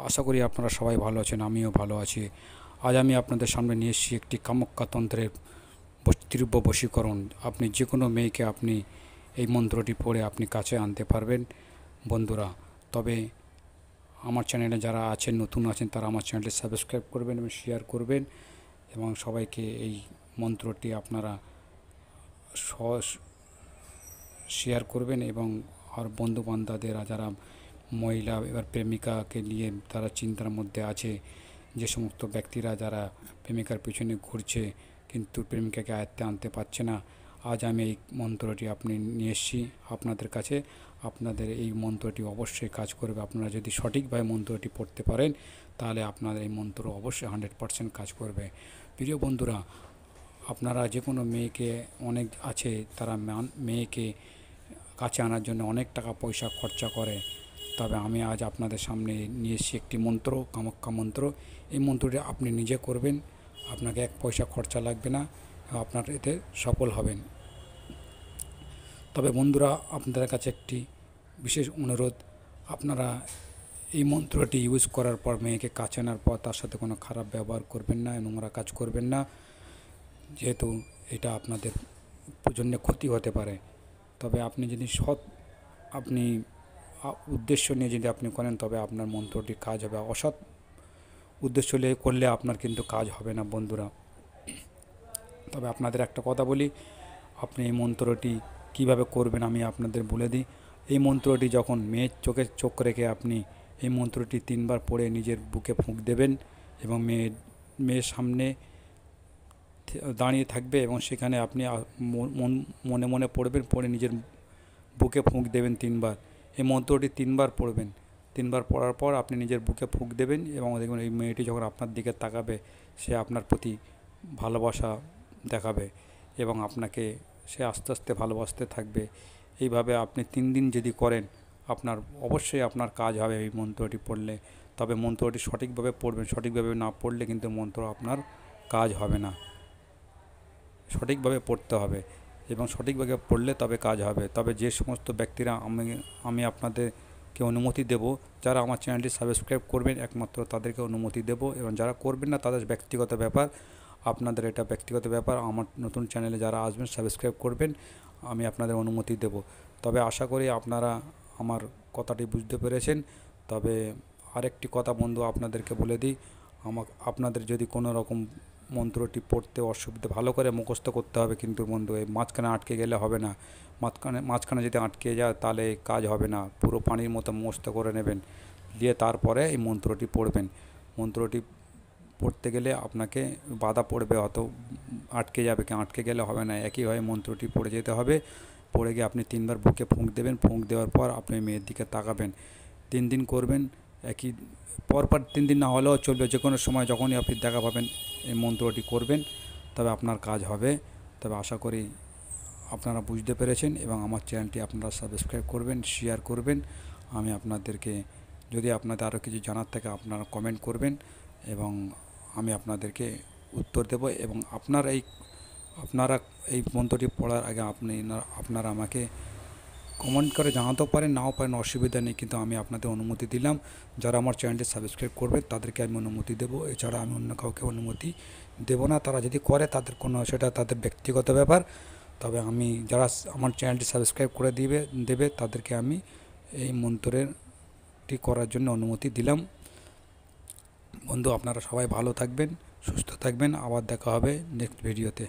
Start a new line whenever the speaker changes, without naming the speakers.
আশা করি আপনারা সবাই ভালো আছেন, আমিও ভালো আছি। আজ আমি আপনাদের সামনে নিয়ে এসেছি একটি কামাক্ষ্যা তন্ত্রের তীব্র বশীকরণ। আপনি যে কোনো মেয়েকে আপনি এই মন্ত্রটি পড়ে আপনি কাছে আনতে পারবেন বন্ধুরা। তবে আমার চ্যানেলে যারা আছেন, নতুন আছেন, তারা আমার চ্যানেলটি সাবস্ক্রাইব করবেন এবং শেয়ার করবেন এবং সবাইকে এই মন্ত্রটি আপনারা শেয়ার করবেন এবং আর বন্ধুবান্ধবদের যারা মহিলা এবার প্রেমিকাকে নিয়ে তারা চিন্তার মধ্যে আছে, যে সমস্ত ব্যক্তিরা যারা প্রেমিকার পিছনে ঘুরছে কিন্তু প্রেমিকাকে আয়ত্তে আনতে পারছে না, আজ আমি এই মন্ত্রটি আপনি নিয়ে এসেছি আপনাদের কাছে। আপনাদের এই মন্ত্রটি অবশ্যই কাজ করবে। আপনারা যদি সঠিকভাবে মন্ত্রটি পড়তে পারেন তাহলে আপনাদের এই মন্ত্র অবশ্যই 100% কাজ করবে। প্রিয় বন্ধুরা, আপনারা যে কোনো মেয়েকে, অনেক আছে তারা মেয়েকে কাছে আনার জন্য অনেক টাকা পয়সা খরচা করে, তবে আমি আজ আপনাদের সামনে নিয়ে এসেছি একটি মন্ত্র, কামাক্ষ্যা মন্ত্র। এই মন্ত্রটি আপনি নিজে করবেন, আপনাকে এক পয়সা খরচা লাগবে না, আপনার এতে সফল হবেন। তবে বন্ধুরা, আপনাদের কাছে একটি বিশেষ অনুরোধ, আপনারা এই মন্ত্রটি ইউজ করার পর মেয়েকে কাছে আনার পর তার সাথে কোনো খারাপ ব্যবহার করবেন না, নোংরা কাজ করবেন না, যেহেতু এটা আপনাদের জন্য ক্ষতি হতে পারে। তবে আপনি যদি আপনি উদ্দেশ্য নিয়ে যদি আপনি করেন তবে আপনার মন্ত্রটি কাজ হবে। অসৎ উদ্দেশ্য নিয়ে করলে আপনার কিন্তু কাজ হবে না বন্ধুরা। তবে আপনাদের একটা কথা বলি, আপনি এই মন্ত্রটি কিভাবে করবেন আমি আপনাদের বলে দিই। এই মন্ত্রটি যখন মেয়ের চোখে চোখ রেখে আপনি এই মন্ত্রটি 3বার পড়ে নিজের বুকে ফুঁক দেবেন এবং মেয়ের সামনে দাঁড়িয়ে থাকবে এবং সেখানে আপনি মনে মনে পড়বেন, পড়ে নিজের বুকে ফুঁক দেবেন 3বার। এই মন্ত্রটি 3বার পড়বেন। 3বার পড়ার পর আপনি নিজের বুকে ফুঁক দেবেন এবং দেখবেন এই মেয়েটি যখন আপনার দিকে তাকাবে সে আপনার প্রতি ভালোবাসা দেখাবে এবং আপনাকে সে আস্তে আস্তে ভালোবাসতে থাকবে। এইভাবে আপনি 3 দিন যদি করেন আপনার অবশ্যই আপনার কাজ হবে এই মন্ত্রটি পড়লে। তবে মন্ত্রটি সঠিকভাবে পড়বেন, সঠিকভাবে না পড়লে কিন্তু মন্ত্র আপনার কাজ হবে না। সঠিকভাবে পড়তে হবে এবং সঠিকভাবে পড়লে তবে কাজ হবে। তবে যে সমস্ত ব্যক্তিরা আমি আপনাদেরকে অনুমতি দেব, যারা আমার চ্যানেলটি সাবস্ক্রাইব করবেন একমাত্র তাদেরকে অনুমতি দেব, এবং যারা করবেন না তাদের ব্যক্তিগত ব্যাপার, আপনাদের এটা ব্যক্তিগত ব্যাপার। আমার নতুন চ্যানেলে যারা আসবেন সাবস্ক্রাইব করবেন, আমি আপনাদের অনুমতি দেব। তবে আশা করি আপনারা আমার কথাটি বুঝতে পেরেছেন। তবে আরেকটি কথা বন্ধু আপনাদেরকে বলে দিই, আপনাদের যদি কোনো রকম মন্ত্রটি পড়তে অসুবিধা, ভালো করে মুখস্থ করতে হবে কিন্তু বন্ধু, এই মাঝখানে আটকে গেলে হবে না। মাঝখানে যদি আটকে যায় তাহলে কাজ হবে না। পুরো পানির মতো মুখস্থ করে নেবেন, দিয়ে তারপরে এই মন্ত্রটি পড়বেন। মন্ত্রটি পড়তে গেলে আপনাকে বাধা পড়বে, অত আটকে যাবে, আটকে গেলে হবে না। একইভাবে মন্ত্রটি পড়ে যেতে হবে। পড়ে গিয়ে আপনি 3বার বুকে ফুঁক দেবেন। ফুঁক দেওয়ার পর আপনি মেয়ের দিকে তাকাবেন। 3 দিন করবেন, একই পরপর 3 দিন না হলেও চলবে, যে কোনো সময় যখনই আপনি দেখা পাবেন এই মন্ত্রটি করবেন, তবে আপনার কাজ হবে। তবে আশা করি আপনারা বুঝতে পেরেছেন এবং আমার চ্যানেলটি আপনারা সাবস্ক্রাইব করবেন, শেয়ার করবেন। আমি আপনাদেরকে, যদি আপনাদের আরও কিছু জানার থাকে আপনারা কমেন্ট করবেন এবং আমি আপনাদেরকে উত্তর দেব। এবং আপনারা এই মন্ত্রটি পড়ার আগে আপনারা আমাকে কমেন্ট করে জানাতেও পারেন, নাও পারেন, অসুবিধা নেই, কিন্তু আমি আপনাদের অনুমতি দিলাম। যারা আমার চ্যানেলটি সাবস্ক্রাইব করবে তাদেরকে আমি অনুমতি দেব, এছাড়া আমি অন্য কাউকে অনুমতি দেব না। তারা যদি করে সেটা তাদের ব্যক্তিগত ব্যাপার। তবে যারা আমার চ্যানেলটি সাবস্ক্রাইব করে দেবে তাদেরকে আমি এই মন্ত্রটি করার জন্য অনুমতি দিলাম। বন্ধু, আপনারা সবাই ভালো থাকবেন, সুস্থ থাকবেন। আবার দেখা হবে নেক্সট ভিডিওতে।